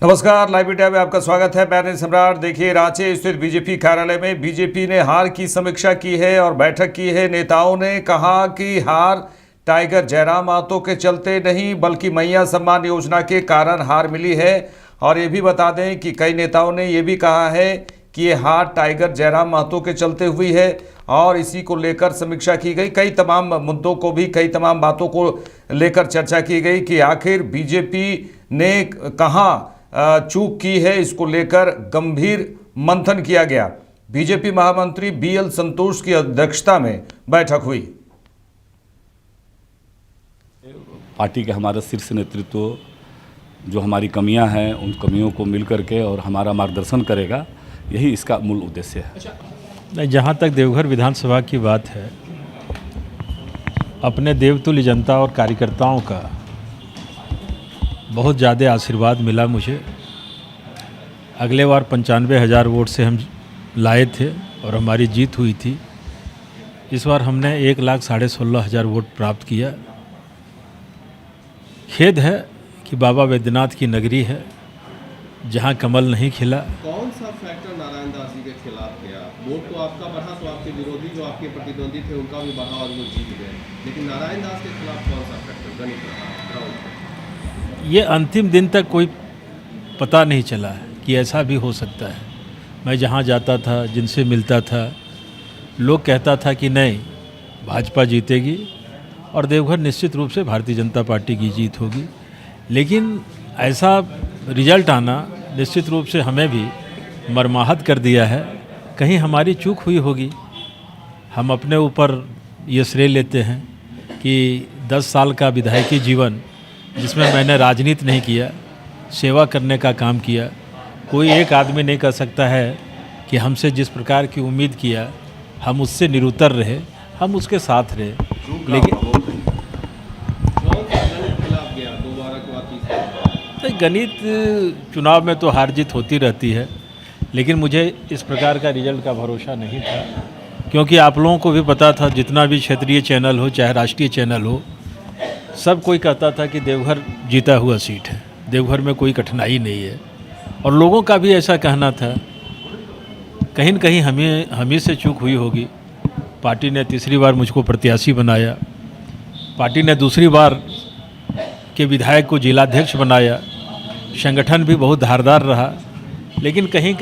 नमस्कार, live India में आपका स्वागत है। मैं सम्राट। देखिए, रांची स्थित बीजेपी कार्यालय में बीजेपी ने हार की समीक्षा की है और बैठक की है। नेताओं ने कहा कि हार टाइगर जयराम महतो के चलते नहीं बल्कि मैया सम्मान योजना के कारण हार मिली है। और ये भी बता दें कि कई नेताओं ने ये भी कहा है कि ये हार टाइगर जयराम महतो के चलते हुई है और इसी को लेकर समीक्षा की गई। कई तमाम मुद्दों को भी, कई तमाम बातों को लेकर चर्चा की गई कि आखिर बीजेपी ने कहाँ चूक की है। इसको लेकर गंभीर मंथन किया गया। बीजेपी महामंत्री बीएल संतोष की अध्यक्षता में बैठक हुई। पार्टी के हमारा शीर्ष नेतृत्व जो हमारी कमियां हैं उन कमियों को मिल करके और हमारा मार्गदर्शन करेगा, यही इसका मूल उद्देश्य है। जहाँ तक देवघर विधानसभा की बात है, अपने देवतुल्य जनता और कार्यकर्ताओं का बहुत ज़्यादा आशीर्वाद मिला मुझे। अगले बार 95,000 वोट से हम लाए थे और हमारी जीत हुई थी। इस बार हमने 1,16,500 वोट प्राप्त किया। खेद है कि बाबा वैद्यनाथ की नगरी है जहां कमल नहीं खिला। कौन सा फैक्टर नारायण दास जी के खिलाफ गया? वोट तो आपका बढ़ा तो आपके विरोधी जो आपके प्रतिद्वंदी थे उनका भी बढ़ा और वो जीत गए, लेकिन नारायण दास के खिलाफ कौन सा फैक्टर गणित रहा? ये अंतिम दिन तक कोई पता नहीं चला कि ऐसा भी हो सकता है। मैं जहाँ जाता था, जिनसे मिलता था, लोग कहता था कि नहीं, भाजपा जीतेगी और देवघर निश्चित रूप से भारतीय जनता पार्टी की जीत होगी। लेकिन ऐसा रिजल्ट आना निश्चित रूप से हमें भी मर्माहत कर दिया है। कहीं हमारी चूक हुई होगी। हम अपने ऊपर ये श्रेय लेते हैं कि 10 साल का विधायकी जीवन जिसमें मैंने राजनीति नहीं किया, सेवा करने का काम किया, कोई एक आदमी नहीं कर सकता है कि हमसे जिस प्रकार की उम्मीद किया हम उससे निरुत्तर रहे, हम उसके साथ रहे। लेकिन तो गणित चुनाव में तो हार जीत होती रहती है, लेकिन मुझे इस प्रकार का रिजल्ट का भरोसा नहीं था, क्योंकि आप लोगों को भी पता था, जितना भी क्षेत्रीय चैनल हो चाहे राष्ट्रीय चैनल हो, सब कोई कहता था कि देवघर जीता हुआ सीट है, देवघर में कोई कठिनाई नहीं है। और लोगों का भी ऐसा कहना था। कहीं न कहीं हमें से चूक हुई होगी। पार्टी ने तीसरी बार मुझको प्रत्याशी बनाया, पार्टी ने दूसरी बार के विधायक को जिलाध्यक्ष बनाया, संगठन भी बहुत धारदार रहा, लेकिन कहीं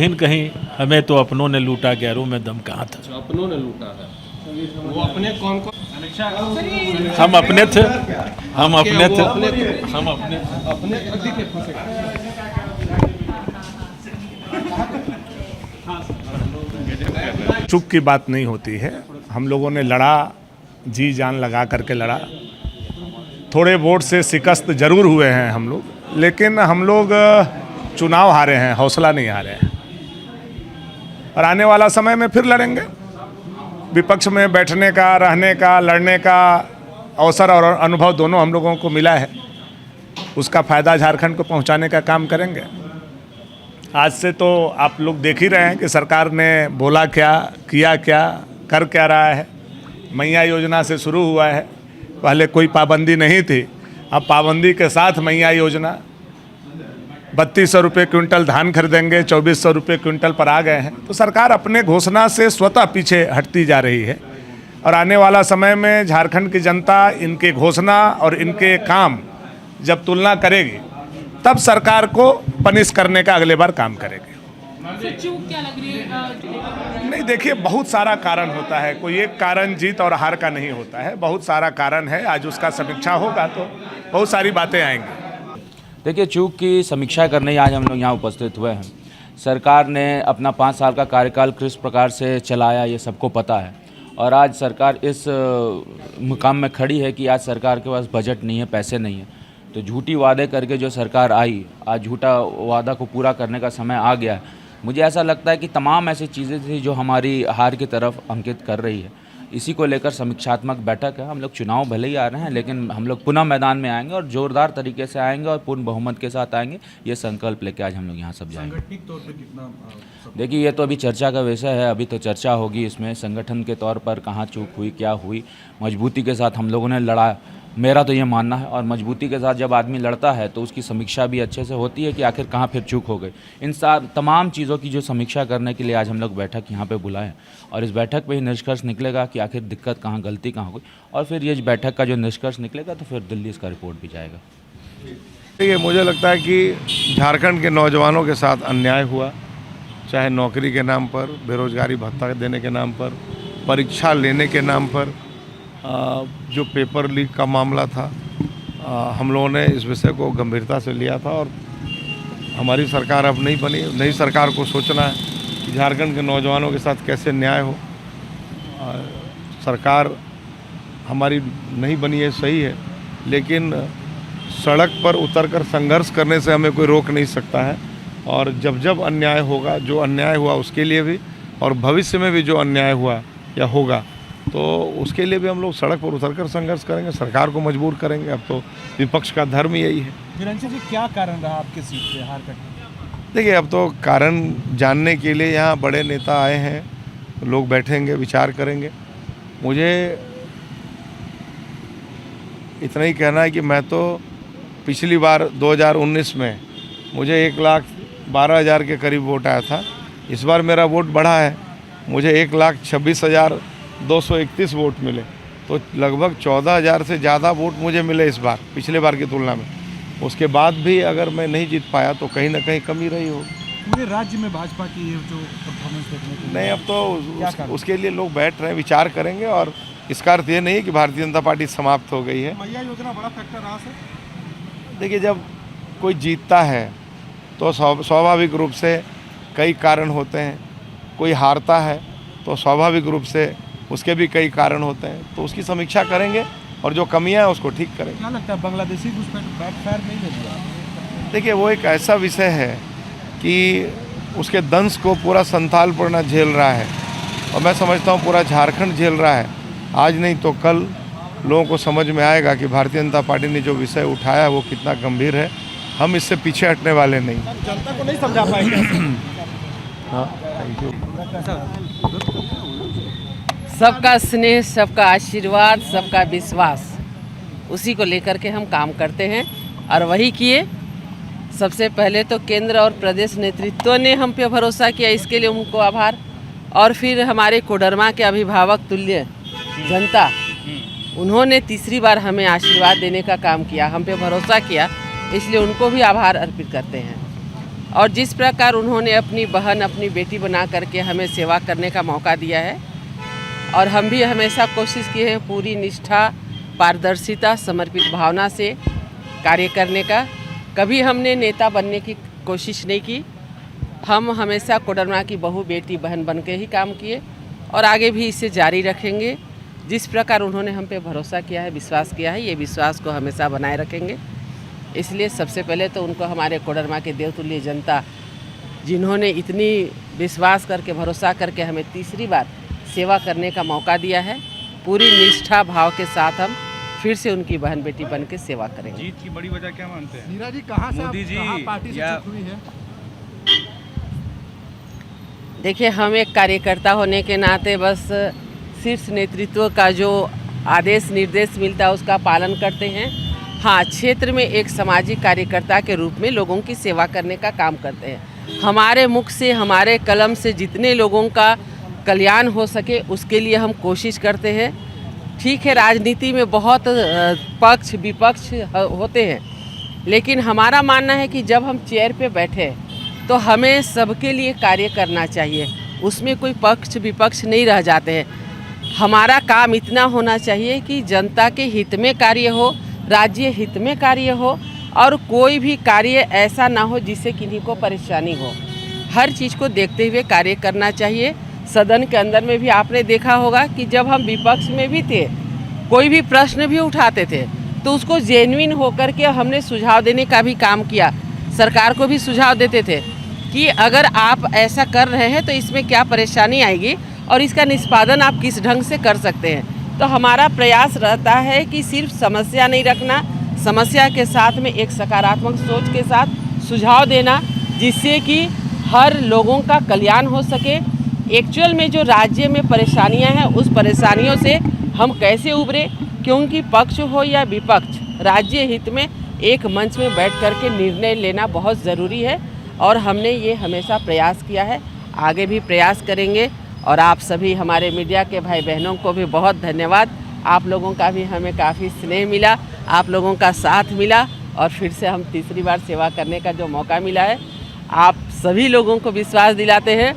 न कहीं हमें तो अपनों ने लूटा, गैरों में दम कहाँ था। अपनों ने लूटा है। वो अपने कौन हम अपने थे। चूक की बात नहीं होती है। हम लोगों ने लड़ा, जी जान लगा करके लड़ा। थोड़े वोट से शिकस्त जरूर हुए हैं हम लोग, लेकिन हम लोग चुनाव हारे हैं, हौसला नहीं हारे हैं। और आने वाला समय में फिर लड़ेंगे। विपक्ष में बैठने का, रहने का, लड़ने का अवसर और अनुभव दोनों हम लोगों को मिला है। उसका फ़ायदा झारखंड को पहुंचाने का काम करेंगे। आज से तो आप लोग देख ही रहे हैं कि सरकार ने बोला क्या, किया क्या, कर क्या रहा है। मैया योजना से शुरू हुआ है। पहले कोई पाबंदी नहीं थी, अब पाबंदी के साथ मैया योजना। 3200 रुपये क्विंटल धान खरीदेंगे, 2400 रुपये क्विंटल पर आ गए हैं। तो सरकार अपने घोषणा से स्वतः पीछे हटती जा रही है। और आने वाला समय में झारखंड की जनता इनके घोषणा और इनके काम जब तुलना करेगी, तब सरकार को पनिश करने का अगले बार काम करेगी। चूक क्या लग रही है? नहीं, देखिए, बहुत सारा कारण होता है। कोई एक कारण जीत और हार का नहीं होता है, बहुत सारा कारण है। आज उसका समीक्षा होगा तो बहुत सारी बातें आएंगी। देखिए, चूक की समीक्षा करने आज हम लोग यहाँ उपस्थित हुए हैं। सरकार ने अपना 5 साल का कार्यकाल किस प्रकार से चलाया ये सबको पता है। और आज सरकार इस मुकाम में खड़ी है कि आज सरकार के पास बजट नहीं है, पैसे नहीं है। तो झूठी वादे करके जो सरकार आई, आज झूठा वादा को पूरा करने का समय आ गया है। मुझे ऐसा लगता है कि तमाम ऐसी चीज़ें थी जो हमारी हार की तरफ अंकित कर रही है। इसी को लेकर समीक्षात्मक बैठक है। हम लोग चुनाव भले ही आ रहे हैं, लेकिन हम लोग पुनः मैदान में आएंगे और जोरदार तरीके से आएंगे और पूर्ण बहुमत के साथ आएंगे। ये संकल्प लेके आज हम लोग यहाँ सब जाएंगे। सांगठनिक तौर पे कितना? देखिए, ये तो अभी चर्चा का विषय है। अभी तो चर्चा होगी इसमें, संगठन के तौर पर कहाँ चूक हुई, क्या हुई। मजबूती के साथ हम लोगों ने लड़ा मेरा तो ये मानना है। और मजबूती के साथ जब आदमी लड़ता है तो उसकी समीक्षा भी अच्छे से होती है कि आखिर कहाँ फिर चूक हो गई। इन तमाम चीज़ों की जो समीक्षा करने के लिए आज हम लोग बैठक यहाँ पे बुलाए हैं और इस बैठक पे ही निष्कर्ष निकलेगा कि आखिर दिक्कत कहाँ, गलती कहाँ हो गई, और फिर ये बैठक का जो निष्कर्ष निकलेगा तो फिर दिल्ली इसका रिपोर्ट भी जाएगा। देखिए, मुझे लगता है कि झारखंड के नौजवानों के साथ अन्याय हुआ, चाहे नौकरी के नाम पर, बेरोजगारी भत्ता देने के नाम पर, परीक्षा लेने के नाम पर। जो पेपर लीक का मामला था, हम लोगों ने इस विषय को गंभीरता से लिया था और हमारी सरकार अब नहीं बनी, नई सरकार को सोचना है कि झारखंड के नौजवानों के साथ कैसे न्याय हो। सरकार हमारी नहीं बनी है, सही है, लेकिन सड़क पर उतरकर संघर्ष करने से हमें कोई रोक नहीं सकता है। और जब जब अन्याय होगा, जो अन्याय हुआ उसके लिए भी और भविष्य में भी जो अन्याय हुआ या होगा, तो उसके लिए भी हम लोग सड़क पर उतरकर संघर्ष करेंगे, सरकार को मजबूर करेंगे। अब तो विपक्ष का धर्म यही है। निरंजन जी, क्या कारण रहा आपके सीट पे हार का? देखिए, अब तो कारण जानने के लिए यहाँ बड़े नेता आए हैं, लोग बैठेंगे, विचार करेंगे। मुझे इतना ही कहना है कि मैं तो पिछली बार 2019 में मुझे 1,12,000 के करीब वोट आया था। इस बार मेरा वोट बढ़ा है, मुझे 1,26,231 वोट मिले, तो लगभग 14,000 से ज़्यादा वोट मुझे मिले इस बार पिछले बार की तुलना में। उसके बाद भी अगर मैं नहीं जीत पाया तो कहीं ना कहीं कमी रही हो। पूरे राज्य में भाजपा की ये जो परफॉर्मेंस देखने को नहीं, अब तो उसके लिए लोग बैठ रहे हैं, विचार करेंगे। और इसका अर्थ ये नहीं है कि भारतीय जनता पार्टी समाप्त हो गई है। मैया योजना बड़ा फैक्टर रहा सर। देखिए, जब कोई जीतता है तो स्वाभाविक रूप से कई कारण होते हैं, कोई हारता है तो स्वाभाविक रूप से उसके भी कई कारण होते हैं, तो उसकी समीक्षा करेंगे और जो कमियां हैं उसको ठीक करेंगे। क्या लगता है बांग्लादेशी घुसपैठ बैकफायर नहीं ले लिया? देखिए, वो एक ऐसा विषय है कि उसके दंश को पूरा संथालपुर झेल रहा है और मैं समझता हूँ पूरा झारखंड झेल रहा है। आज नहीं तो कल लोगों को समझ में आएगा कि भारतीय जनता पार्टी ने जो विषय उठाया वो कितना गंभीर है। हम इससे पीछे हटने वाले नहीं। जनता को नहीं समझा पाएंगे। हाँ, थैंक यू। सबका स्नेह, सबका आशीर्वाद, सबका विश्वास, उसी को लेकर के हम काम करते हैं और वही किए। सबसे पहले तो केंद्र और प्रदेश नेतृत्व ने हम पे भरोसा किया, इसके लिए उनको आभार। और फिर हमारे कोडरमा के अभिभावक तुल्य जनता, उन्होंने तीसरी बार हमें आशीर्वाद देने का काम किया, हम पे भरोसा किया, इसलिए उनको भी आभार अर्पित करते हैं। और जिस प्रकार उन्होंने अपनी बहन, अपनी बेटी बना करके हमें सेवा करने का मौका दिया है और हम भी हमेशा कोशिश किए हैं पूरी निष्ठा, पारदर्शिता, समर्पित भावना से कार्य करने का। कभी हमने नेता बनने की कोशिश नहीं की। हम हमेशा कोडरमा की बहू, बेटी, बहन बन के ही काम किए और आगे भी इसे जारी रखेंगे। जिस प्रकार उन्होंने हम पे भरोसा किया है, विश्वास किया है, ये विश्वास को हमेशा बनाए रखेंगे। इसलिए सबसे पहले तो उनको, हमारे कोडरमा के देवतुल्य जनता, जिन्होंने इतनी विश्वास करके, भरोसा करके हमें तीसरी बार सेवा करने का मौका दिया है, पूरी निष्ठा भाव के साथ हम फिर से उनकी बहन बेटी बन के सेवा करेंगे। जीत की बड़ी वजह क्या मानते हैं? नीरा जी, कहाँ से मोदी जी पार्टी से चूक हुई है? देखिए, हम एक कार्यकर्ता होने के नाते बस शीर्ष नेतृत्व का जो आदेश निर्देश मिलता है उसका पालन करते हैं। हाँ, क्षेत्र में एक सामाजिक कार्यकर्ता के रूप में लोगों की सेवा करने का काम करते हैं। हमारे मुख से, हमारे कलम से जितने लोगों का कल्याण हो सके उसके लिए हम कोशिश करते हैं। ठीक है, राजनीति में बहुत पक्ष विपक्ष होते हैं, लेकिन हमारा मानना है कि जब हम चेयर पे बैठे तो हमें सबके लिए कार्य करना चाहिए, उसमें कोई पक्ष विपक्ष नहीं रह जाते हैं। हमारा काम इतना होना चाहिए कि जनता के हित में कार्य हो, राज्य हित में कार्य हो और कोई भी कार्य ऐसा ना हो जिससे किन्हीं को परेशानी हो। हर चीज़ को देखते हुए कार्य करना चाहिए। सदन के अंदर में भी आपने देखा होगा कि जब हम विपक्ष में भी थे, कोई भी प्रश्न भी उठाते थे तो उसको जेन्युइन होकर के हमने सुझाव देने का भी काम किया। सरकार को भी सुझाव देते थे कि अगर आप ऐसा कर रहे हैं तो इसमें क्या परेशानी आएगी और इसका निष्पादन आप किस ढंग से कर सकते हैं। तो हमारा प्रयास रहता है कि सिर्फ समस्या नहीं रखना, समस्या के साथ में एक सकारात्मक सोच के साथ सुझाव देना, जिससे कि हर लोगों का कल्याण हो सके। एक्चुअल में जो राज्य में परेशानियां हैं उस परेशानियों से हम कैसे उभरे, क्योंकि पक्ष हो या विपक्ष, राज्य हित में एक मंच में बैठ कर के निर्णय लेना बहुत ज़रूरी है और हमने ये हमेशा प्रयास किया है, आगे भी प्रयास करेंगे। और आप सभी हमारे मीडिया के भाई बहनों को भी बहुत धन्यवाद। आप लोगों का भी हमें काफ़ी स्नेह मिला, आप लोगों का साथ मिला और फिर से हम तीसरी बार सेवा करने का जो मौका मिला है, आप सभी लोगों को विश्वास दिलाते हैं,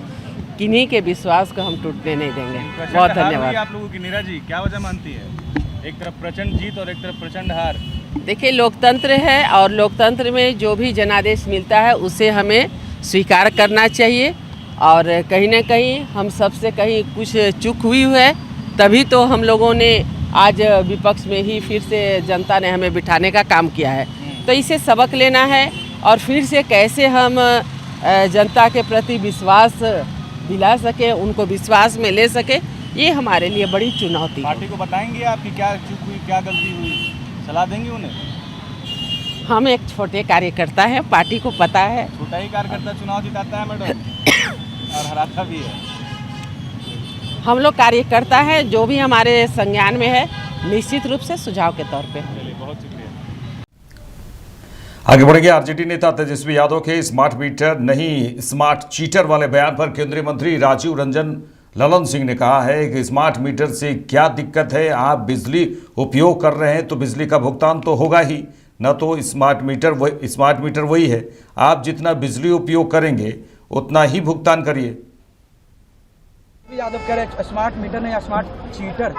किन्हीं के विश्वास को हम टूटने नहीं देंगे। बहुत धन्यवाद। आप लोगों की नीरा जी क्या वजह मानती है? एक तरफ प्रचंड जीत और एक तरफ प्रचंड हार। देखिए, लोकतंत्र है और लोकतंत्र में जो भी जनादेश मिलता है उसे हमें स्वीकार करना चाहिए और कहीं ना कहीं हम सबसे कहीं कुछ चूक हुई है, तभी तो हम लोगों ने आज विपक्ष में ही फिर से जनता ने हमें बिठाने का काम किया है। तो इसे सबक लेना है और फिर से कैसे हम जनता के प्रति विश्वास दिला सके, उनको विश्वास में ले सके, ये हमारे लिए बड़ी चुनौती है। पार्टी को बताएंगे आपकी क्या चूक हुई, क्या गलती हुई, सलाह देंगे उन्हें? हम एक छोटे कार्यकर्ता हैं, पार्टी को पता है। छोटा ही कार्यकर्ता चुनाव जिताता है मैडम और हराता भी है। हम लोग कार्यकर्ता हैं, जो भी हमारे संज्ञान में है निश्चित रूप से सुझाव के तौर पे। बहुत शुक्रिया। आगे बढ़ेंगे। आरजेडी नेता तेजस्वी यादव के स्मार्ट मीटर नहीं स्मार्ट चीटर वाले बयान पर केंद्रीय मंत्री राजीव रंजन ललन सिंह ने कहा है कि स्मार्ट मीटर से क्या दिक्कत है, आप बिजली उपयोग कर रहे हैं तो बिजली का भुगतान तो होगा ही, न तो स्मार्ट मीटर वही है, आप जितना बिजली उपयोग करेंगे उतना ही भुगतान करिए। यादव कह रहे स्मार्ट मीटर नहीं स्मार्ट चीटर।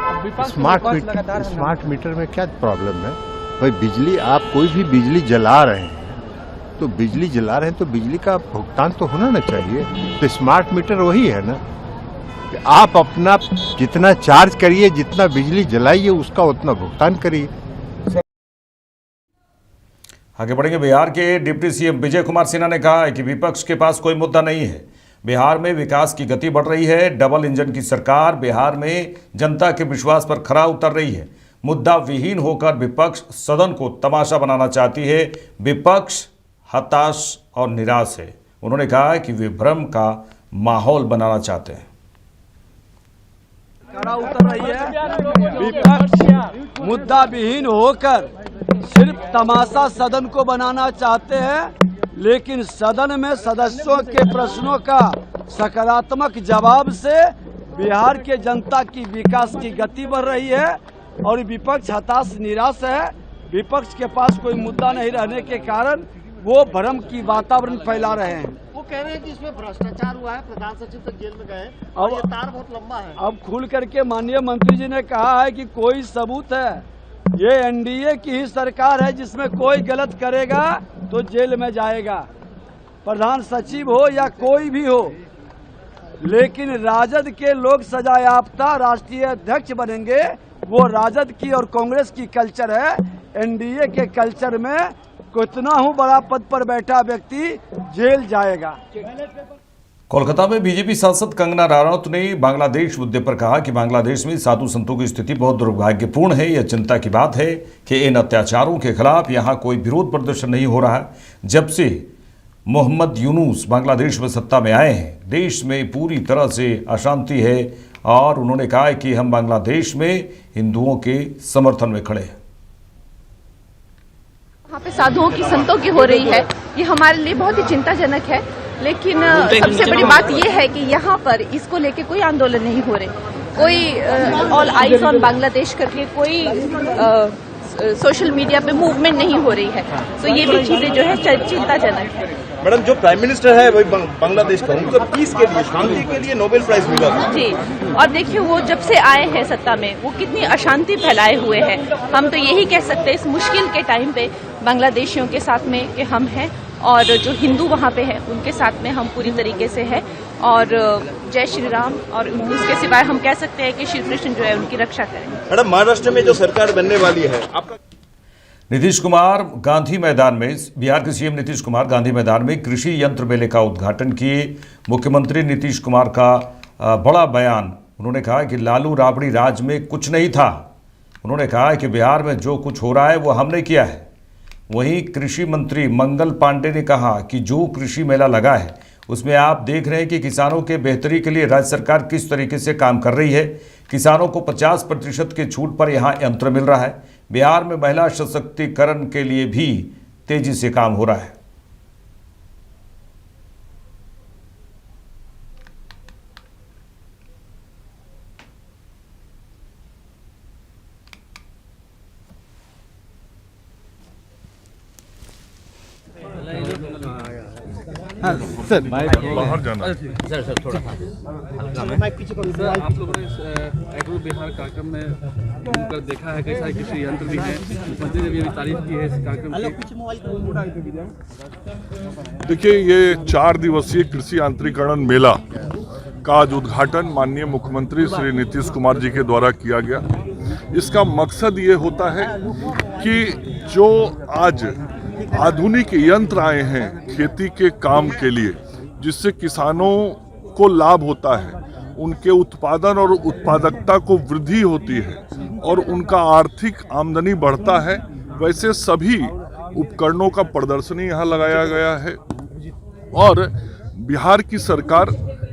स्मार्ट मीटर में क्या प्रॉब्लम है भाई? बिजली, आप कोई भी बिजली जला रहे हैं तो बिजली जला रहे हैं तो बिजली का भुगतान तो होना ना चाहिए। तो स्मार्ट मीटर वही है ना, आप अपना जितना चार्ज करिए, जितना बिजली जलाइए उसका उतना भुगतान करिए। आगे बढ़ेंगे। बिहार के डिप्टी सीएम विजय कुमार सिन्हा ने कहा है कि विपक्ष के पास कोई मुद्दा नहीं है, बिहार में विकास की गति बढ़ रही है, डबल इंजन की सरकार बिहार में जनता के विश्वास पर खरा उतर रही है। मुद्दा विहीन होकर विपक्ष सदन को तमाशा बनाना चाहती है, विपक्ष हताश और निराश है। उन्होंने कहा कि वे भ्रम का माहौल बनाना चाहते हैं। खरा उतर रही है, विपक्ष मुद्दा विहीन होकर सिर्फ तमाशा सदन को बनाना चाहते हैं, लेकिन सदन में सदस्यों के प्रश्नों का सकारात्मक जवाब से बिहार के जनता की विकास की गति बढ़ रही है और विपक्ष हताश निराश है। विपक्ष के पास कोई मुद्दा नहीं रहने के कारण वो भ्रम की वातावरण फैला रहे हैं। वो कह रहे हैं कि इसमें भ्रष्टाचार हुआ है, प्रधान सचिव तक जेल में गए और ये तार बहुत लंबा है। अब खुल करके माननीय मंत्री जी ने कहा है कि कोई सबूत है, ये एनडीए की ही सरकार है जिसमें कोई गलत करेगा तो जेल में जाएगा, प्रधान सचिव हो या कोई भी हो। लेकिन राजद के लोग सजायाफ्ता राष्ट्रीय अध्यक्ष बनेंगे, वो राजद की और कांग्रेस की कल्चर है। एनडीए के कल्चर में कितना हूँ बड़ा पद पर बैठा व्यक्ति जेल जाएगा। कोलकाता में बीजेपी सांसद कंगना रनौत ने बांग्लादेश मुद्दे पर कहा कि बांग्लादेश में साधु संतों की स्थिति बहुत दुर्भाग्यपूर्ण है। यह चिंता की बात है कि इन अत्याचारों के खिलाफ यहाँ कोई विरोध प्रदर्शन नहीं हो रहा है। जब से मोहम्मद यूनुस बांग्लादेश में सत्ता में आए हैं, देश में पूरी तरह से अशांति है और उन्होंने कहा है कि हम बांग्लादेश में हिंदुओं के समर्थन में खड़े हैं। वहाँ पे साधुओं की संतों की हो रही है, ये हमारे लिए बहुत ही चिंताजनक है। लेकिन सबसे बड़ी बात ये है कि यहाँ पर इसको लेके कोई आंदोलन नहीं हो रहे, कोई ऑल आइज ऑन बांग्लादेश करके कोई सोशल मीडिया पे मूवमेंट नहीं हो रही है। तो ये भी चीजें जो है चिंताजनक है। मैडम, जो प्राइम मिनिस्टर है वही बांग्लादेश का, उनको पीस के लिए, शांति के लिए नोबेल प्राइज मिला जी। और देखिए वो जब से आए हैं सत्ता में वो कितनी अशांति फैलाए हुए हैं। हम तो यही कह सकते हैं इस मुश्किल के टाइम पे बांग्लादेशियों के साथ में कि हम हैं और जो हिंदू वहाँ पे है उनके साथ में हम पूरी तरीके से है। और जय श्री राम, और उसके सिवाय हम कह सकते हैं कि श्री कृष्ण जो है उनकी रक्षा करेंगे। मैडम, महाराष्ट्र में जो सरकार बनने वाली है आपका। नीतीश कुमार गांधी मैदान में, बिहार के सीएम नीतीश कुमार गांधी मैदान में कृषि यंत्र मेले का उद्घाटन किए। मुख्यमंत्री नीतीश कुमार का बड़ा बयान, उन्होंने कहा कि लालू राबड़ी राज में कुछ नहीं था। उन्होंने कहा कि बिहार में जो कुछ हो रहा है वो हमने किया है। वहीं कृषि मंत्री मंगल पांडे ने कहा कि जो कृषि मेला लगा है उसमें आप देख रहे हैं कि किसानों के बेहतरी के लिए राज्य सरकार किस तरीके से काम कर रही है। किसानों को 50% की छूट पर यहाँ यंत्र मिल रहा है। बिहार में महिला सशक्तिकरण के लिए भी तेजी से काम हो रहा है। सर बाहर जाना सर थोड़ा सर, आप लोगों ने एग्रो बिहार कार्यक्रम में घूमकर देखा है कैसा कृषि यंत्र भी है, मुख्यमंत्री ने भी अभी तारीफ की है इस कार्यक्रम की। देखिए, ये 4 दिवसीय कृषि यांत्रिकरण मेला का आज उद्घाटन माननीय मुख्यमंत्री श्री नीतीश कुमार जी के द्वारा किया गया। इसका मकसद ये होता है कि जो आज आधुनिक यंत्र आए हैं खेती के काम के लिए, जिससे किसानों को लाभ होता है, उनके उत्पादन और उत्पादकता को वृद्धि होती है और उनका आर्थिक आमदनी बढ़ता है, वैसे सभी उपकरणों का प्रदर्शनी यहाँ लगाया गया है। और बिहार की सरकार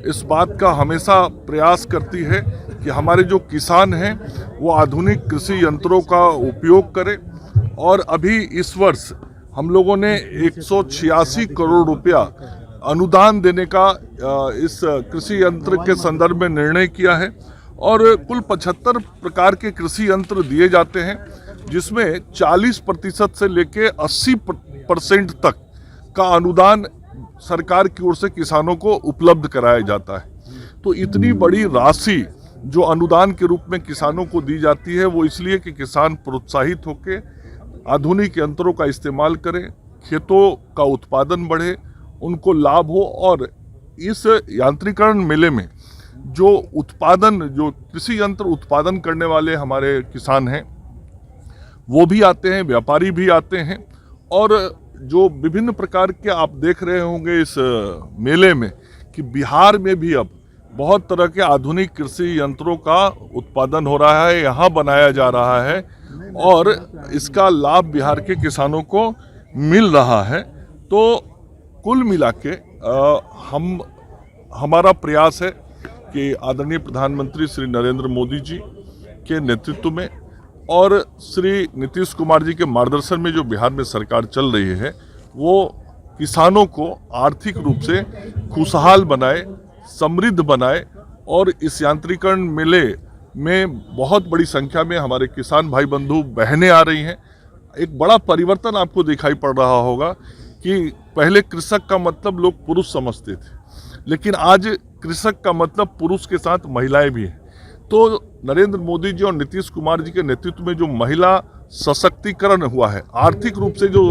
इस बात का हमेशा प्रयास करती है कि हमारे जो किसान हैं वो आधुनिक कृषि यंत्रों का उपयोग करें। और अभी इस वर्ष हम लोगों ने 186 करोड़ रुपया अनुदान देने का इस कृषि यंत्र के संदर्भ में निर्णय किया है और कुल 75 प्रकार के कृषि यंत्र दिए जाते हैं, जिसमें 40% से लेकर 80% तक का अनुदान सरकार की ओर से किसानों को उपलब्ध कराया जाता है। तो इतनी बड़ी राशि जो अनुदान के रूप में किसानों को दी जाती है वो इसलिए कि किसान प्रोत्साहित होकर आधुनिक यंत्रों का इस्तेमाल करें, खेतों का उत्पादन बढ़े, उनको लाभ हो। और इस यांत्रिकरण मेले में जो कृषि यंत्र उत्पादन करने वाले हमारे किसान हैं वो भी आते हैं, व्यापारी भी आते हैं। और जो विभिन्न प्रकार के आप देख रहे होंगे इस मेले में कि बिहार में भी अब बहुत तरह के आधुनिक कृषि यंत्रों का उत्पादन हो रहा है, यहाँ बनाया जा रहा है और इसका लाभ बिहार के किसानों को मिल रहा है। तो कुल मिला के हमारा प्रयास है कि आदरणीय प्रधानमंत्री श्री नरेंद्र मोदी जी के नेतृत्व में और श्री नीतीश कुमार जी के मार्गदर्शन में जो बिहार में सरकार चल रही है वो किसानों को आर्थिक रूप से खुशहाल बनाए, समृद्ध बनाए। और इस यांत्रिकरण मेले में बहुत बड़ी संख्या में हमारे किसान भाई बंधु बहनें आ रही हैं। एक बड़ा परिवर्तन आपको दिखाई पड़ रहा होगा कि पहले कृषक का मतलब लोग पुरुष समझते थे, लेकिन आज कृषक का मतलब पुरुष के साथ महिलाएं भी हैं। तो नरेंद्र मोदी जी और नीतीश कुमार जी के नेतृत्व में जो महिला सशक्तिकरण हुआ है, आर्थिक रूप से जो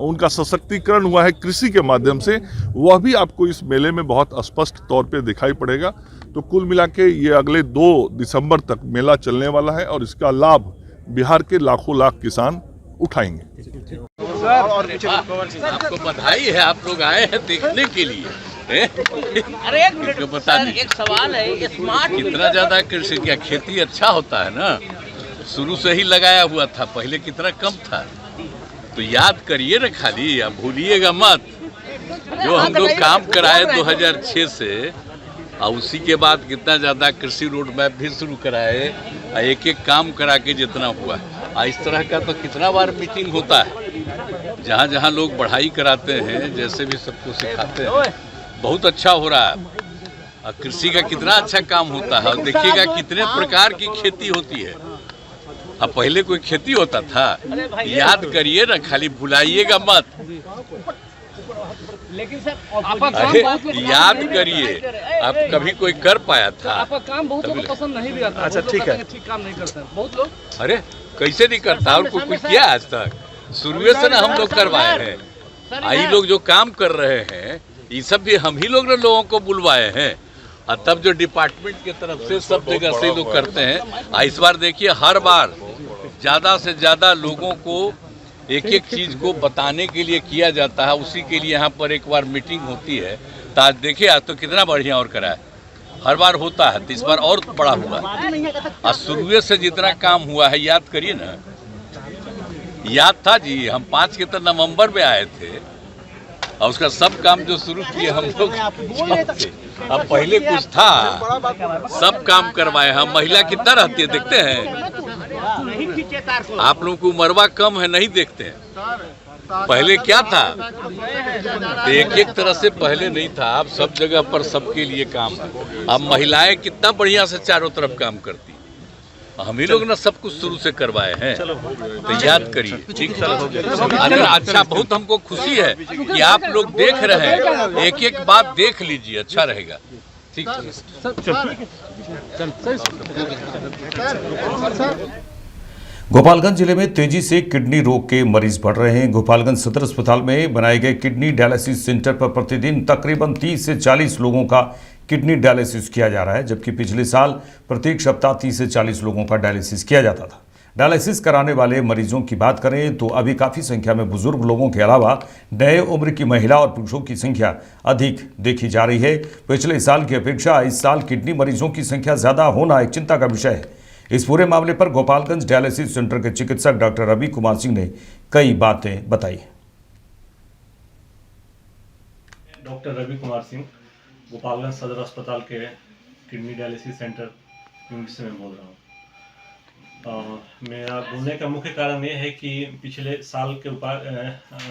उनका सशक्तिकरण हुआ है कृषि के माध्यम से, वह भी आपको इस मेले में बहुत स्पष्ट तौर पे दिखाई पड़ेगा। तो कुल मिला के ये अगले 2 दिसंबर तक मेला चलने वाला है और इसका लाभ बिहार के लाखों लाख किसान उठाएंगे। आपको बधाई है, आप लोग आए हैं देखने के लिए। अरे एक मिनट सर, एक सवाल है, स्मार्ट कितना ज्यादा कृषि क्या खेती अच्छा होता है ना, शुरू से ही लगाया हुआ था, पहले कितना कम था। तो याद करिए ना, खाली आप भूलिएगा मत जो हम लोग काम कराए 2006 से, और उसी के बाद कितना ज़्यादा कृषि रोड मैप भी शुरू कराए, एक एक काम करा के जितना हुआ। इस तरह का तो कितना बार मीटिंग होता है, जहाँ जहाँ लोग पढ़ाई कराते हैं, जैसे भी सबको सिखाते हैं, बहुत अच्छा हो रहा है। और कृषि का कितना अच्छा काम होता है, और देखिएगा कितने प्रकार की खेती होती है। अब पहले कोई खेती होता था, याद करिए ना, खाली भुलाइएगा मत। लेकिन सर अरे याद करिए, आप कभी कोई कर पाया था? आपका काम बहुत लोगों को पसंद नहीं भी आता। अच्छा ठीक है, ठीक काम नहीं करता बहुत लोग। अरे कैसे नहीं करता, और कोई किया आज तक? शुरू से ना हम लोग करवाए हैं। ये लोग जो काम कर रहे हैं, ये सब भी हम ही लोग ने लोगों को बुलवाए हैं। और तब जो डिपार्टमेंट की तरफ से सब जगह से लोग करते हैं। इस बार देखिए, हर बार ज़्यादा से ज़्यादा लोगों को एक एक चीज़ को बताने के लिए किया जाता है। उसी के लिए यहाँ पर एक बार मीटिंग होती है। तो आज देखिए, आज तो कितना बढ़िया और करा है, हर बार होता है, तो इस बार और बड़ा हुआ। और शुरू से जितना काम हुआ है, याद करिए ना, याद था जी, हम 5 के तो नवंबर में आए थे और उसका सब काम जो शुरू किए हम लोग अब पहले कुछ था, सब काम करवाए हम। महिला कितना रहती है देखते हैं आप लोगों को, मरवा कम है नहीं देखते हैं। पहले क्या था, एक एक तरह से पहले नहीं था, अब सब जगह पर सबके लिए काम है। अब महिलाएं कितना बढ़िया से चारों तरफ काम करती, हम ही लोग ना सब कुछ शुरू से करवाए हैं, तो याद करिए। ठीक है, अच्छा, बहुत हमको खुशी है कि आप लोग देख रहे हैं, एक एक बात देख लीजिए, अच्छा रहेगा। ठीक गोपालगंज जिले में तेजी से किडनी रोग के मरीज बढ़ रहे हैं। गोपालगंज सदर अस्पताल में बनाए गए किडनी डायलिसिस सेंटर पर प्रतिदिन तकरीबन 30 से 40 लोगों का किडनी डायलिसिस किया जा रहा है, जबकि पिछले साल प्रत्येक सप्ताह 30 से 40 लोगों का डायलिसिस किया जाता था। डायलिसिस कराने वाले मरीजों की बात करें तो अभी काफ़ी संख्या में बुजुर्ग लोगों के अलावा नए उम्र की महिला और पुरुषों की संख्या अधिक देखी जा रही है। पिछले साल की अपेक्षा इस साल किडनी मरीजों की संख्या ज़्यादा होना एक चिंता का विषय है। इस पूरे मामले पर गोपालगंज डायलिसिस सेंटर के चिकित्सक डॉक्टर रवि कुमार सिंह ने कई बातें बताई। डॉक्टर रवि कुमार सिंह, गोपालगंज सदर अस्पताल के किडनी डायलिसिस सेंटर से मैं बोल रहा हूँ। मेरा बोलने का मुख्य कारण ये है कि पिछले साल के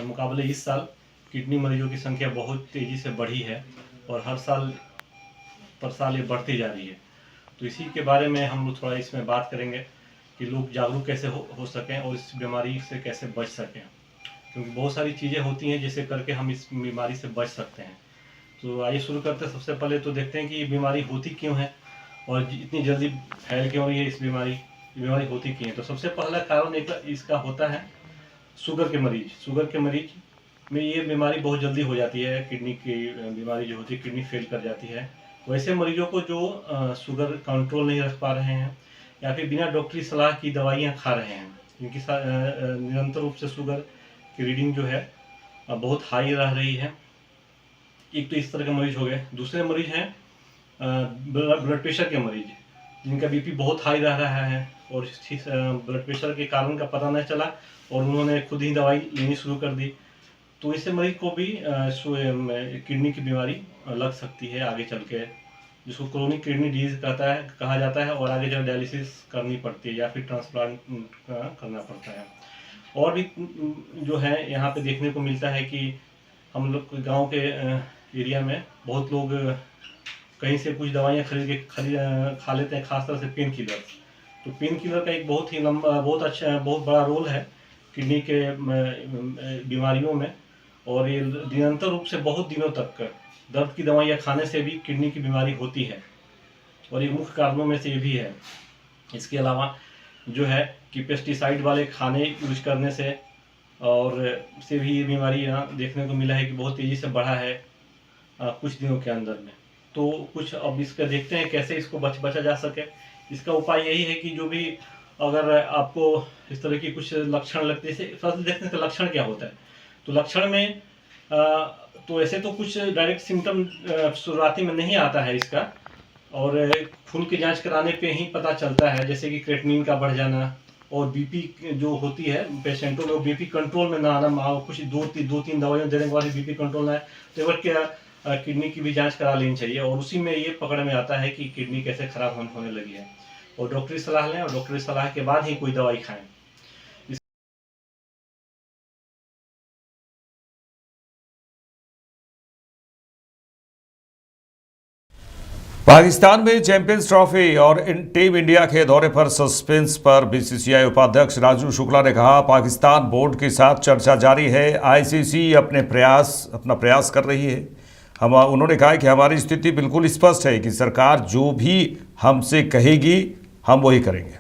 मुकाबले इस साल किडनी मरीजों की संख्या बहुत तेज़ी से बढ़ी है और हर साल पर साल ये बढ़ती जा रही है। तो इसी के बारे में हम लोग थोड़ा इसमें बात करेंगे कि लोग जागरूक कैसे हो सकें और इस बीमारी से कैसे बच सकें, क्योंकि बहुत सारी चीज़ें होती हैं जिसे करके हम इस बीमारी से बच सकते हैं। तो आइए शुरू करते हैं। सबसे पहले तो देखते हैं कि ये बीमारी होती क्यों है और इतनी जल्दी फैल क्यों रही है। इस बीमारी होती क्यों है, तो सबसे पहला कारण इसका होता है शुगर के मरीज में ये बीमारी बहुत जल्दी हो जाती है। किडनी की बीमारी जो होती है, किडनी फेल कर जाती है। वैसे मरीजों को जो शुगर कंट्रोल नहीं रख पा रहे हैं या फिर बिना डॉक्टरी सलाह की दवाइयाँ खा रहे हैं, जिनकी निरंतर रूप से शुगर की रीडिंग जो है बहुत हाई रह रही है, एक तो इस तरह के मरीज हो गए। दूसरे मरीज हैं ब्लड प्रेशर के मरीज, जिनका बीपी बहुत हाई रह रहा है और ब्लड प्रेशर के कारण का पता नहीं चला और उन्होंने खुद ही दवाई लेनी शुरू कर दी। तो इससे मरीज को भी किडनी की बीमारी लग सकती है आगे चल के, जिसको क्रोनिक किडनी डिजीज कहा जाता है, और आगे चल डायलिसिस करनी पड़ती है या फिर ट्रांसप्लांट करना पड़ता है। और भी जो है यहाँ पे देखने को मिलता है कि हम लोग गांव के एरिया में बहुत लोग कहीं से कुछ दवाइयाँ खरीद के खा लेते हैं, खासतौर से पेन किलर। तो पेन किलर का एक बहुत ही बहुत बड़ा रोल है किडनी के बीमारियों में, और ये निरंतर रूप से बहुत दिनों तक दर्द की दवाइयाँ खाने से भी किडनी की बीमारी होती है और ये मुख्य कारणों में से ये भी है। इसके अलावा जो है कि पेस्टिसाइड वाले खाने यूज करने से और से भी ये बीमारी यहाँ देखने को मिला है कि बहुत तेज़ी से बढ़ा है कुछ दिनों के अंदर में। तो कुछ अब इसका देखते हैं कैसे इसको बचा जा सके। इसका उपाय यही है कि जो भी अगर आपको इस तरह की कुछ लक्षण लगते हैं, फर्स्ट देखने का लक्षण क्या होता है। तो लक्षण में तो ऐसे तो कुछ डायरेक्ट सिम्टम शुरुआती में नहीं आता है इसका, और खून की जांच कराने पे ही पता चलता है, जैसे कि क्रेटनिन का बढ़ जाना और बीपी जो होती है पेशेंटों में, बीपी कंट्रोल में ना आना, कुछ दो तीन दवाइयाँ देने के बाद बीपी कंट्रोल ना आए, तो एक बार किडनी की भी जांच करा लेनी चाहिए। और उसी में ये पकड़ में आता है कि किडनी कैसे खराब होने लगी है, और डॉक्टरी सलाह लें और डॉक्टरी सलाह के बाद ही कोई दवाई खाएं। पाकिस्तान में चैंपियंस ट्रॉफी और टीम इंडिया के दौरे पर सस्पेंस पर बीसीसीआई उपाध्यक्ष राजू शुक्ला ने कहा, पाकिस्तान बोर्ड के साथ चर्चा जारी है, आईसीसी अपना प्रयास कर रही है। उन्होंने कहा कि हमारी स्थिति बिल्कुल स्पष्ट है कि सरकार जो भी हमसे कहेगी हम वही करेंगे।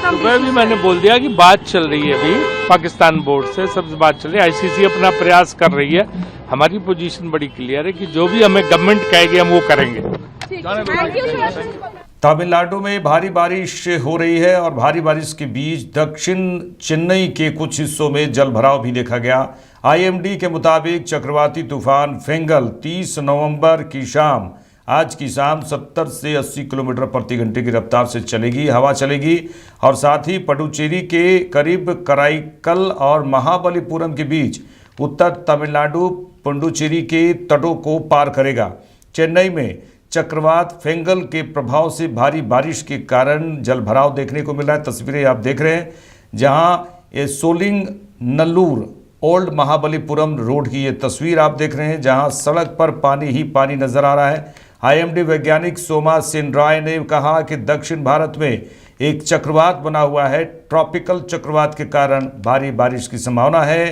सुबह भी मैंने बोल दिया कि बात चल रही है, अभी पाकिस्तान बोर्ड से सब बात चल रही है, आईसीसी अपना प्रयास कर रही है। हमारी पोजीशन बड़ी क्लियर है कि जो भी हमें गवर्नमेंट कहेगी हम वो करेंगे। तमिलनाडु में भारी बारिश हो रही है और भारी बारिश के बीच दक्षिण चेन्नई के कुछ हिस्सों में जलभराव भी देखा गया। आईएमडी के मुताबिक चक्रवाती तूफान फेंगल 30 नवंबर की शाम आज की शाम 70 से 80 किलोमीटर प्रति घंटे की रफ्तार से चलेगी, हवा चलेगी और साथ ही पडुचेरी के करीब कराईकल और महाबलीपुरम के बीच उत्तर तमिलनाडु पुडुचेरी के तटों को पार करेगा। चेन्नई में चक्रवात फेंगल के प्रभाव से भारी बारिश के कारण जलभराव देखने को मिल रहा है। तस्वीरें आप देख रहे हैं जहां ये soling Nallur old Mahabalipuram road की ये तस्वीर आप देख रहे हैं जहां सड़क पर पानी ही पानी नजर आ रहा है। आईएमडी वैज्ञानिक सोमा सेन राय ने कहा कि दक्षिण भारत में एक चक्रवात बना हुआ है। ट्रॉपिकल चक्रवात के कारण भारी बारिश की संभावना है।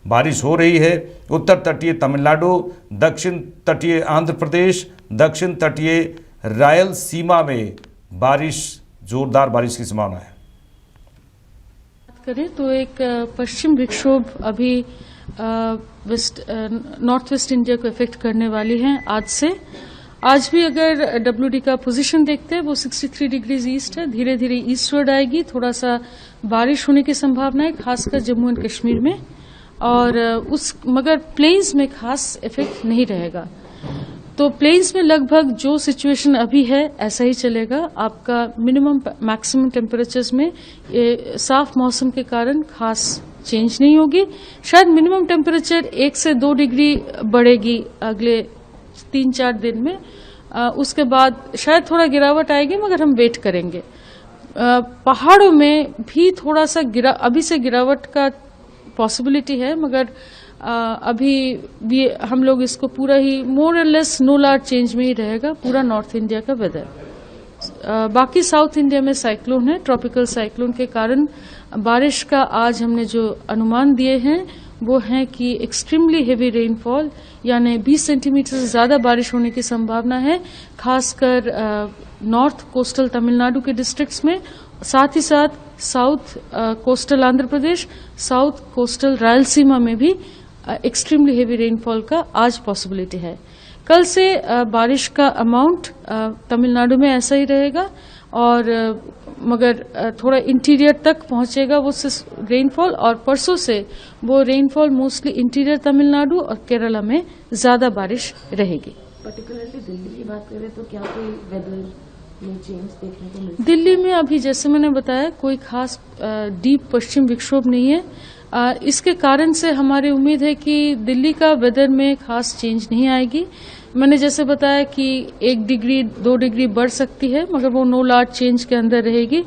बारिश हो रही है। उत्तर तटीय तमिलनाडु, दक्षिण तटीय आंध्र प्रदेश, दक्षिण तटीय रायलसीमा में जोरदार बारिश की संभावना है। करें तो एक पश्चिम विक्षोभ अभी नॉर्थ वेस्ट इंडिया को इफेक्ट करने वाली है आज से। आज भी अगर WD का पोजीशन देखते हैं वो 63 डिग्रीज ईस्ट है, धीरे धीरे ईस्टवर्ड आएगी। थोड़ा सा बारिश होने की संभावना है खासकर जम्मू एंड कश्मीर में, और मगर प्लेन्स में खास इफेक्ट नहीं रहेगा। तो प्लेन्स में लगभग जो सिचुएशन अभी है ऐसा ही चलेगा। आपका मिनिमम मैक्सिमम टेम्परेचर्स में साफ मौसम के कारण खास चेंज नहीं होगी। शायद मिनिमम टेम्परेचर 1 से 2 डिग्री बढ़ेगी अगले 3-4 दिन में। उसके बाद शायद थोड़ा गिरावट आएगी, मगर हम वेट करेंगे। पहाड़ों में भी थोड़ा सा अभी से गिरावट का पॉसिबिलिटी है, मगर अभी भी हम लोग इसको पूरा ही मोर और लेस नो लार्ज चेंज में ही रहेगा पूरा नॉर्थ इंडिया का वेदर। बाकी साउथ इंडिया में साइक्लोन है, ट्रॉपिकल साइक्लोन के कारण बारिश का आज हमने जो अनुमान दिए हैं वो है कि एक्सट्रीमली हेवी रेनफॉल यानी 20 सेंटीमीटर से ज़्यादा बारिश होने की संभावना है, खासकर नॉर्थ कोस्टल तमिलनाडु के डिस्ट्रिक्ट्स में, साथ ही साथ south coastal Andhra Pradesh, south coastal Rayalaseema में भी एक्सट्रीमली हेवी रेनफॉल का आज पॉसिबिलिटी है। कल से बारिश का अमाउंट तमिलनाडु में ऐसा ही रहेगा, और मगर थोड़ा इंटीरियर तक पहुंचेगा वो रेनफॉल, और परसों से वो रेनफॉल मोस्टली इंटीरियर तमिलनाडु और केरला में ज़्यादा बारिश रहेगी। पर्टिकुलरली दिल्ली की बात करें तो क्या कोई वेदर में चेंज देखने को मिलता है? दिल्ली में अभी जैसे मैंने बताया कोई खास डीप पश्चिम विक्षोभ नहीं है। इसके कारण से हमारी उम्मीद है कि दिल्ली का वेदर में खास चेंज नहीं आएगी। मैंने जैसे बताया कि 1 डिग्री 2 डिग्री बढ़ सकती है, मगर वो नो लार्ज चेंज के अंदर रहेगी।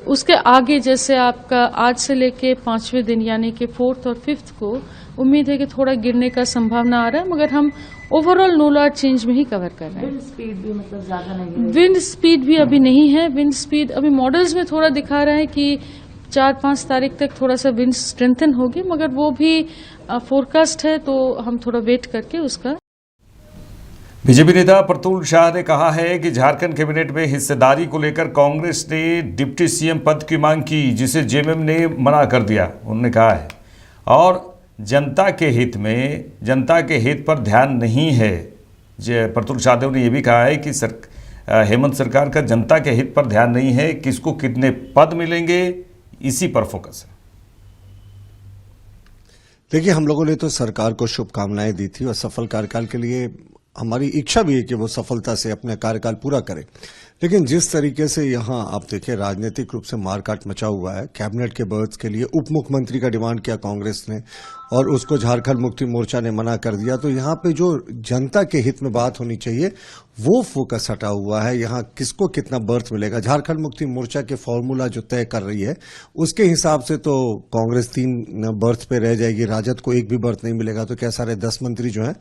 उसके आगे जैसे आपका आज से लेके 5वें दिन यानी कि 4th और 5th को उम्मीद है कि थोड़ा गिरने का संभावना आ रहा है, मगर हम ओवरऑल नो लार्ज चेंज में ही कवर कर रहे हैं। विंड स्पीड भी मतलब ज्यादा नहीं है? विंड स्पीड भी अभी नहीं है। विंड स्पीड अभी मॉडल्स में थोड़ा दिखा रहा है कि 4-5 तारीख तक थोड़ा सा विंड स्ट्रेंथन होगी, मगर वो भी फोरकास्ट है, तो हम थोड़ा वेट करके उसका। बीजेपी नेता प्रतुल शाह ने कहा है कि झारखंड कैबिनेट में हिस्सेदारी को लेकर कांग्रेस ने डिप्टी सीएम पद की मांग की, जिसे जेएमएम ने मना कर दिया। उन्होंने कहा है और जनता के हित पर ध्यान नहीं है। प्रतुल शाह ने यह भी कहा है कि हेमंत सरकार का जनता के हित पर ध्यान नहीं है, किसको कितने पद मिलेंगे इसी पर फोकस है। देखिए, हम लोगों ने तो सरकार को शुभकामनाएं दी थी और सफल कार्यकाल के लिए हमारी इच्छा भी है कि वो सफलता से अपना कार्यकाल पूरा करे। लेकिन जिस तरीके से यहाँ आप देखिए राजनीतिक रूप से मारकाट मचा हुआ है, कैबिनेट के बर्थ के लिए उप मुख्यमंत्री का डिमांड किया कांग्रेस ने और उसको झारखंड मुक्ति मोर्चा ने मना कर दिया। तो यहाँ पे जो जनता के हित में बात होनी चाहिए वो फोकस हटा हुआ है। यहाँ किसको कितना बर्थ मिलेगा, झारखंड मुक्ति मोर्चा के फॉर्मूला जो तय कर रही है उसके हिसाब से तो कांग्रेस 3 बर्थ पे रह जाएगी, राजद को 1 भी बर्थ नहीं मिलेगा। तो क्या सारे 10 मंत्री जो हैं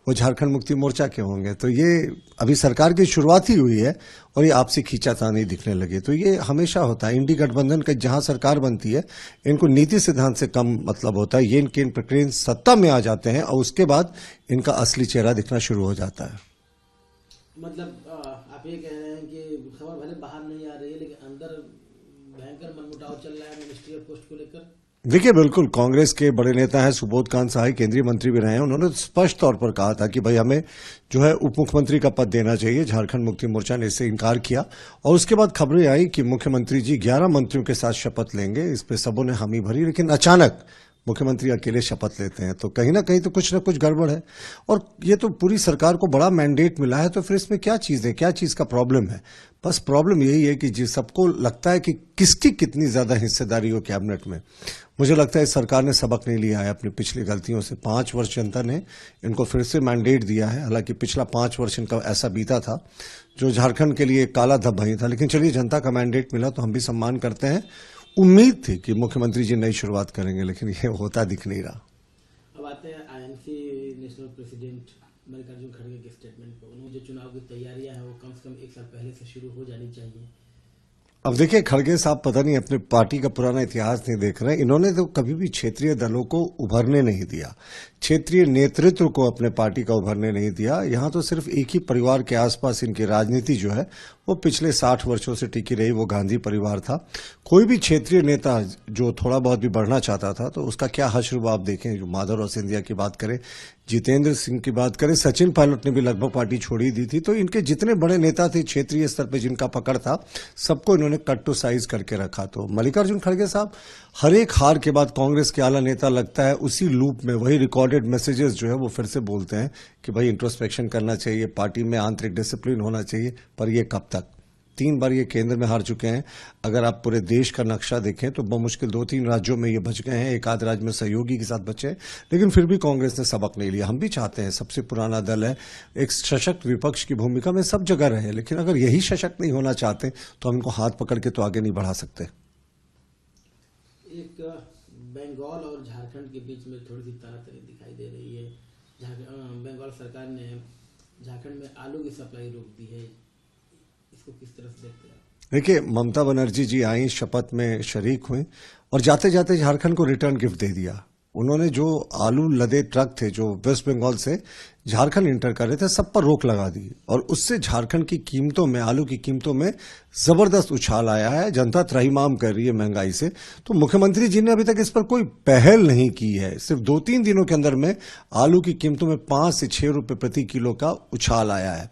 वो झारखंड मुक्ति मोर्चा के होंगे? तो ये अभी सरकार की शुरुआत ही हुई है और ये आपसी खींचातानी दिखने लगे। तो ये हमेशा होता है, इंडी गठबंधन का जहां सरकार बनती है इनको नीति सिद्धांत से कम मतलब होता है। ये इनके प्रक्रिया सत्ता में आ जाते हैं और उसके बाद इनका असली चेहरा दिखना शुरू हो जाता है। मतलब आप ये कह रहे हैं कि खबर भले बाहर नहीं आ रही है लेकिन अंदर भयंकर मनमुटाव चल रहा है मिनिस्ट्री ऑफ पोस्ट को लेकर। देखिए, बिल्कुल कांग्रेस के बड़े नेता हैं सुबोध कांत सहाय, केंद्रीय मंत्री भी रहे हैं। उन्होंने स्पष्ट तौर पर कहा था कि भाई हमें जो है उप मुख्यमंत्री का पद देना चाहिए। झारखंड मुक्ति मोर्चा ने इससे इनकार किया और उसके बाद खबरें आई कि मुख्यमंत्री जी 11 मंत्रियों के साथ शपथ लेंगे। इस पे सबों ने हामी भरी, लेकिन अचानक मुख्यमंत्री अकेले शपथ लेते हैं, तो कहीं ना कहीं तो कुछ ना कुछ गड़बड़ है। और ये तो पूरी सरकार को बड़ा मैंडेट मिला है, तो फिर इसमें क्या चीज का प्रॉब्लम है? बस प्रॉब्लम यही है कि जिस सबको लगता है कि किसकी कितनी ज्यादा हिस्सेदारी हो कैबिनेट में। मुझे लगता है इस सरकार ने सबक नहीं लिया है अपनी पिछली गलतियों से। 5 वर्ष जनता ने इनको फिर से मैंडेट दिया है, हालांकि पिछला 5 वर्ष इनका ऐसा बीता था जो झारखंड के लिए काला धब्बा था, लेकिन चलिए जनता का मैंडेट मिला तो हम भी सम्मान करते हैं। उम्मीद थी कि मुख्यमंत्री जी नई शुरुआत करेंगे, लेकिन ये होता दिख नहीं रहा। अब आते हैं आईएनसी नेशनल प्रेसिडेंट मल्लिकार्जुन खड़गे के स्टेटमेंट पर। उन्होंने जो चुनाव की तैयारियां हैं वो कम से कम 1 साल पहले से शुरू हो जानी चाहिए। अब देखिए, खड़गे साहब पता नहीं अपने पार्टी का पुराना इतिहास नहीं देख रहे हैं। इन्होंने तो कभी भी क्षेत्रीय दलों को उभरने नहीं दिया, क्षेत्रीय नेतृत्व को अपने पार्टी का उभरने नहीं दिया। यहां तो सिर्फ एक ही परिवार के आसपास इनकी राजनीति जो है वो पिछले 60 वर्षों से टिकी रही, वो गांधी परिवार था। कोई भी क्षेत्रीय नेता जो थोड़ा बहुत भी बढ़ना चाहता था तो उसका क्या हश्र आप देखें। जो माधवराव सिंधिया की बात करें, जितेंद्र सिंह की बात करें, सचिन पायलट ने भी लगभग पार्टी छोड़ी दी थी। तो इनके जितने बड़े नेता थे क्षेत्रीय स्तर पर जिनका पकड़ था, सबको इन्होंने कट टू साइज करके रखा। तो मल्लिकार्जुन खड़गे साहब हर एक हार के बाद कांग्रेस के आला नेता लगता है उसी लूप में वही रिकॉर्डेड मैसेजेस जो है वो फिर से बोलते हैं कि भाई इंट्रोस्पेक्शन करना चाहिए, पार्टी में आंतरिक डिसिप्लिन होना चाहिए। पर ये कब तक? 3 बार ये केंद्र में हार चुके हैं। अगर आप पूरे देश का नक्शा देखें तो बमुश्किल 2-3 राज्यों में ये बच गए हैं, एक आध राज्य में सहयोगी के साथ बचे, लेकिन फिर भी कांग्रेस ने सबक नहीं लिया। हम भी चाहते हैं, सबसे पुराना दल है, एक सशक्त विपक्ष की भूमिका में सब जगह रहे, लेकिन अगर यही सशक्त नहीं होना चाहते तो हम इनको हाथ पकड़ के तो आगे नहीं बढ़ा सकते। एक बंगाल और झारखंड के बीच में थोड़ी सी तनातनी दिखाई दे रही है। बंगाल सरकार ने झारखंड में आलू की सप्लाई रोक दी है, इसको किस तरह से देखते हैं? देखिए, ममता बनर्जी जी आई, शपथ में शरीक हुई और जाते जाते झारखंड को रिटर्न गिफ्ट दे दिया। उन्होंने जो आलू लदे ट्रक थे जो वेस्ट बंगाल से झारखंड इंटर कर रहे थे, सब पर रोक लगा दी और उससे झारखंड की कीमतों में, आलू की कीमतों में जबरदस्त उछाल आया है। जनता त्राहिमाम कर रही है महंगाई से। तो मुख्यमंत्री जी ने अभी तक इस पर कोई पहल नहीं की है। सिर्फ 2-3 दिनों के अंदर में आलू की कीमतों में 5 से 6 रुपए प्रति किलो का उछाल आया है।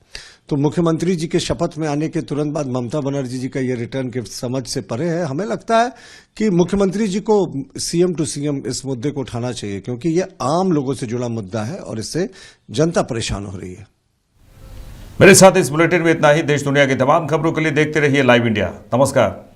तो मुख्यमंत्री जी के शपथ में आने के तुरंत बाद ममता बनर्जी जी का ये रिटर्न गिफ्ट समझ से परे है। हमें लगता है कि मुख्यमंत्री जी को सीएम टू सीएम इस मुद्दे को उठाना चाहिए, क्योंकि ये आम लोगों से जुड़ा मुद्दा है और इससे जनता परेशान हो रही है। मेरे साथ इस बुलेटिन में इतना ही। देश दुनिया की तमाम खबरों के लिए देखते रहिए लाइव इंडिया। नमस्कार।